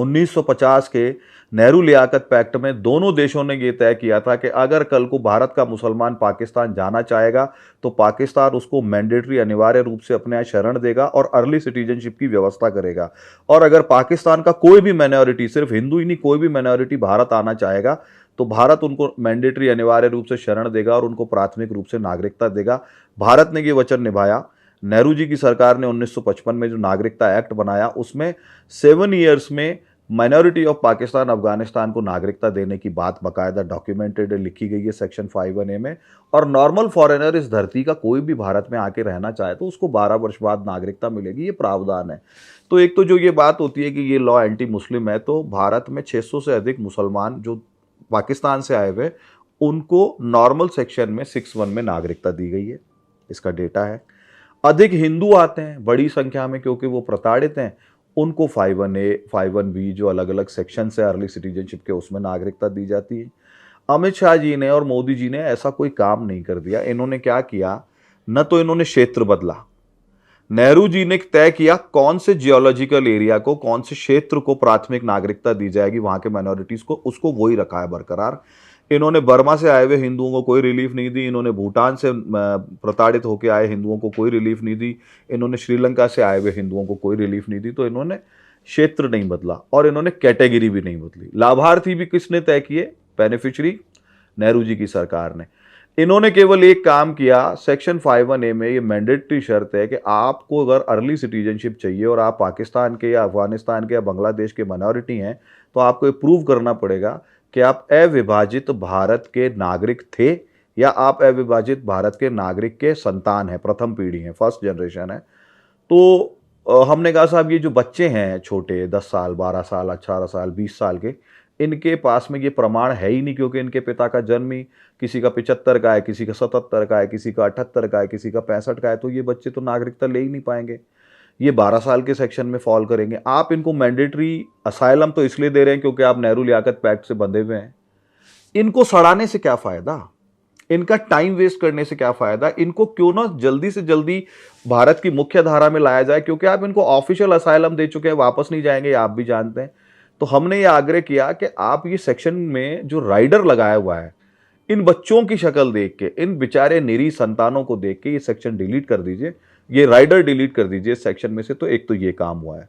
1950 के नेहरू लियाकत पैक्ट में दोनों देशों ने यह तय किया था कि अगर कल को भारत का मुसलमान पाकिस्तान जाना चाहेगा तो पाकिस्तान उसको मैंडेटरी अनिवार्य रूप से अपने यहाँ शरण देगा और अर्ली सिटीजनशिप की व्यवस्था करेगा। और अगर पाकिस्तान का कोई भी माइनॉरिटी, सिर्फ हिंदू ही नहीं, कोई भी माइनॉरिटी भारत आना चाहेगा तो भारत उनको मैंडेटरी अनिवार्य रूप से शरण देगा और उनको प्राथमिक रूप से नागरिकता देगा। भारत ने ये वचन निभाया। नेहरू जी की सरकार ने 1955 में जो नागरिकता एक्ट बनाया उसमें 7 ईयर्स में माइनॉरिटी ऑफ पाकिस्तान अफगानिस्तान को नागरिकता देने की बात बाकायदा डॉक्यूमेंटेड लिखी गई है सेक्शन 51A में। और नॉर्मल फॉरेनर इस धरती का कोई भी भारत में आके रहना चाहे तो उसको 12 वर्ष बाद नागरिकता मिलेगी, ये प्रावधान है। तो एक तो जो ये बात होती है कि ये लॉ एंटी मुस्लिम है, तो भारत में 600 से अधिक मुसलमान जो पाकिस्तान से आए हुए उनको नॉर्मल सेक्शन में 61 में नागरिकता दी गई है, इसका डेटा है। अधिक हिंदू आते हैं बड़ी संख्या में क्योंकि वो प्रताड़ित हैं, उनको 51A 51B जो अलग अलग सेक्शन से अर्ली सिटीजनशिप के उसमें नागरिकता दी जाती है। अमित शाह जी ने और मोदी जी ने ऐसा कोई काम नहीं कर दिया। इन्होंने क्या किया, न तो इन्होंने क्षेत्र बदला। नेहरू जी ने तय किया कौन से जियोलॉजिकल एरिया को, कौन से क्षेत्र को प्राथमिक नागरिकता दी जाएगी वहां के माइनॉरिटीज को, उसको वही रखा है बरकरार। इन्होंने बर्मा से आए हुए हिंदुओं को कोई रिलीफ नहीं दी, इन्होंने भूटान से प्रताड़ित होकर आए हिंदुओं को कोई रिलीफ नहीं दी, इन्होंने श्रीलंका से आए हुए हिंदुओं को कोई रिलीफ नहीं दी। तो इन्होंने क्षेत्र नहीं बदला और इन्होंने कैटेगरी भी नहीं बदली। लाभार्थी भी किसने तय किए, बेनिफिशियरी नेहरू जी की सरकार ने। इन्होंने केवल एक काम किया, सेक्शन 51A में ये मैंडेटरी शर्त है कि आपको अगर अर्ली सिटीजनशिप चाहिए और आप पाकिस्तान के या अफगानिस्तान के या बांग्लादेश के माइनॉरिटी हैं तो आपको ये प्रूव करना पड़ेगा कि आप अविभाजित भारत के नागरिक थे या आप अविभाजित भारत के नागरिक के संतान हैं, प्रथम पीढ़ी है, फर्स्ट जनरेशन है। तो हमने कहा साहब ये जो बच्चे हैं छोटे 10 साल 12 साल 18 साल 20 साल के, इनके पास में ये प्रमाण है ही नहीं क्योंकि इनके पिता का जन्म ही किसी का 75 का है, किसी का 77 का है, किसी का 78 का है, किसी का 65 का है। तो ये बच्चे तो नागरिकता ले ही नहीं पाएंगे, ये 12 साल के सेक्शन में फॉल करेंगे। आप इनको मैंडेटरी असाइलम तो इसलिए दे रहे हैं क्योंकि आप नेहरू लियाकत पैक्ट से बंधे हुए हैं। इनको सड़ाने से क्या फायदा, इनका टाइम वेस्ट करने से क्या फायदा। इनको क्यों ना जल्दी से जल्दी भारत की मुख्य धारा में लाया जाए, क्योंकि आप इनको ऑफिशियल असाइलम दे चुके हैं, वापस नहीं जाएंगे, आप भी जानते हैं। तो हमने ये आग्रह किया कि आप ये सेक्शन में जो राइडर लगाया हुआ है, इन बच्चों की शक्ल देख के, इन बेचारे निरी संतानों को देख के ये सेक्शन डिलीट कर दीजिए, ये राइडर डिलीट कर दीजिए सेक्शन में से। तो एक तो ये काम हुआ है।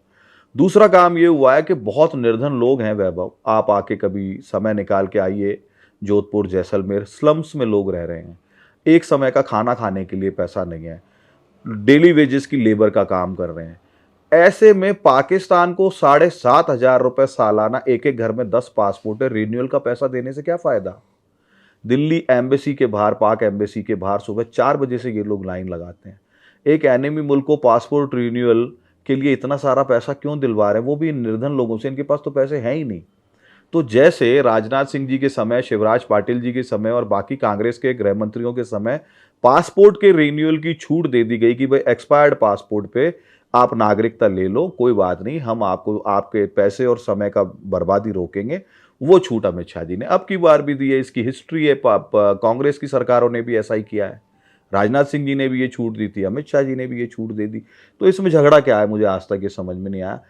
दूसरा काम ये हुआ है कि बहुत निर्धन लोग हैं वैभव, आप आके कभी समय निकाल के आइए, जोधपुर जैसलमेर स्लम्स में लोग रह रहे हैं, एक समय का खाना खाने के लिए पैसा नहीं है, डेली वेजेस की लेबर का काम कर रहे हैं। ऐसे में पाकिस्तान को 7,500 रुपए सालाना, एक एक घर में 10 पासपोर्ट है, रिन्यूअल का पैसा देने से क्या फायदा। दिल्ली एम्बेसी के बाहर, पाक एम्बेसी के बाहर सुबह 4 बजे से ये लोग लाइन लगाते हैं। एक एनिमी मुल्क को पासपोर्ट रिन्यूअल के लिए इतना सारा पैसा क्यों दिलवा रहे हैं, वो भी निर्धन लोगों से, इनके पास तो पैसे हैं ही नहीं। तो जैसे राजनाथ सिंह जी के समय, शिवराज पाटिल जी के समय और बाकी कांग्रेस के गृह मंत्रियों के समय पासपोर्ट के रिन्यूअल की छूट दे दी गई कि भाई एक्सपायर्ड पासपोर्ट पे आप नागरिकता ले लो, कोई बात नहीं, हम आपको आपके पैसे और समय का बर्बादी रोकेंगे, वो छूट अमित शाह जी ने अब की बार भी दी है। इसकी हिस्ट्री है, कांग्रेस की सरकारों ने भी ऐसा ही किया है। राजनाथ सिंह जी ने भी ये छूट दी थी, अमित शाह जी ने भी ये छूट दे दी। तो इसमें झगड़ा क्या है, मुझे आज तक ये समझ में नहीं आया।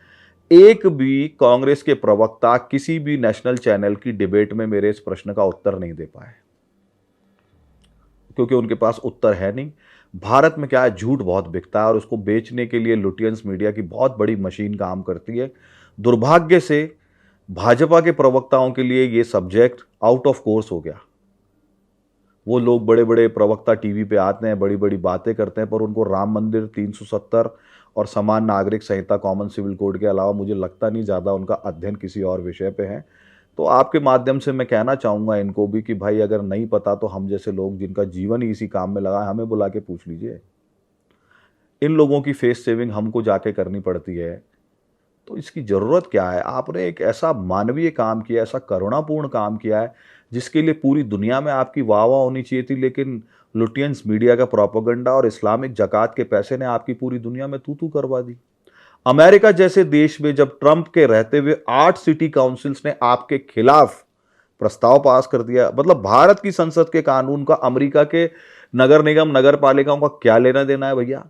एक भी कांग्रेस के प्रवक्ता किसी भी नेशनल चैनल की डिबेट में मेरे इस प्रश्न का उत्तर नहीं दे पाए, क्योंकि उनके पास उत्तर है नहीं। भारत में क्या है, झूठ बहुत बिकता है और उसको बेचने के लिए लुटियंस मीडिया की बहुत बड़ी मशीन काम करती है। दुर्भाग्य से भाजपा के प्रवक्ताओं के लिए ये सब्जेक्ट आउट ऑफ कोर्स हो गया। वो लोग बड़े बड़े प्रवक्ता टीवी पे आते हैं, बड़ी बड़ी बातें करते हैं, पर उनको राम मंदिर 370 और समान नागरिक संहिता कॉमन सिविल कोड के अलावा मुझे लगता नहीं ज़्यादा उनका अध्ययन किसी और विषय पे है। तो आपके माध्यम से मैं कहना चाहूँगा इनको भी कि भाई अगर नहीं पता तो हम जैसे लोग जिनका जीवन ही इसी काम में लगा है, हमें बुला के पूछ लीजिए। इन लोगों की फेस सेविंग हमको जाके करनी पड़ती है, तो इसकी ज़रूरत क्या है। आपने एक ऐसा मानवीय काम किया, ऐसा करुणापूर्ण काम किया है जिसके लिए पूरी दुनिया में आपकी वाह वाह होनी चाहिए थी, लेकिन लुटियंस मीडिया का प्रोपेगेंडा और इस्लामिक जकात के पैसे ने आपकी पूरी दुनिया में तू तू करवा दी। अमेरिका जैसे देश में जब ट्रंप के रहते हुए 8 सिटी काउंसिल्स ने आपके खिलाफ प्रस्ताव पास कर दिया, मतलब भारत की संसद के कानून का अमेरिका के नगर निगम नगर पालिकाओं का क्या लेना देना है भैया।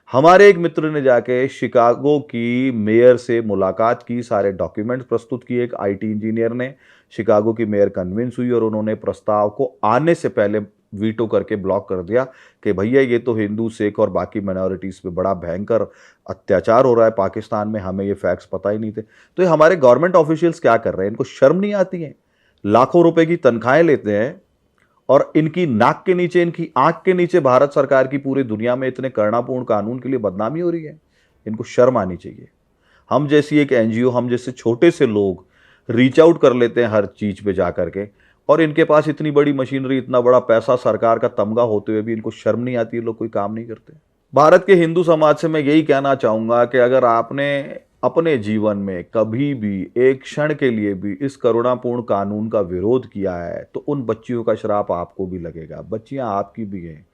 हमारे एक मित्र ने जाके शिकागो की मेयर से मुलाकात की, सारे डॉक्यूमेंट्स प्रस्तुत किए। एक आईटी इंजीनियर ने, शिकागो की मेयर कन्विंस हुई और उन्होंने प्रस्ताव को आने से पहले वीटो करके ब्लॉक कर दिया कि भैया ये तो हिंदू, सिख और बाकी माइनॉरिटीज़ पे बड़ा भयंकर अत्याचार हो रहा है पाकिस्तान में, हमें ये फैक्ट्स पता ही नहीं थे। तो ये हमारे गवर्नमेंट ऑफिशियल्स क्या कर रहे हैं? इनको शर्म नहीं आती है? लाखों रुपए की तनख्वाहें लेते हैं और इनकी नाक के नीचे, इनकी आंख के नीचे भारत सरकार की पूरी दुनिया में इतने करुणापूर्ण कानून के लिए बदनामी हो रही है। इनको शर्म आनी चाहिए। हम जैसी एक एनजीओ, हम जैसे छोटे से लोग रीच आउट कर लेते हैं हर चीज पे जा करके, और इनके पास इतनी बड़ी मशीनरी, इतना बड़ा पैसा, सरकार का तमगा होते हुए भी इनको शर्म नहीं आती, ये लोग कोई काम नहीं करते। भारत के हिंदू समाज से मैं यही कहना चाहूंगा कि अगर आपने अपने जीवन में कभी भी एक क्षण के लिए भी इस करुणापूर्ण कानून का विरोध किया है तो उन बच्चियों का श्राप आपको भी लगेगा। बच्चियां आपकी भी हैं।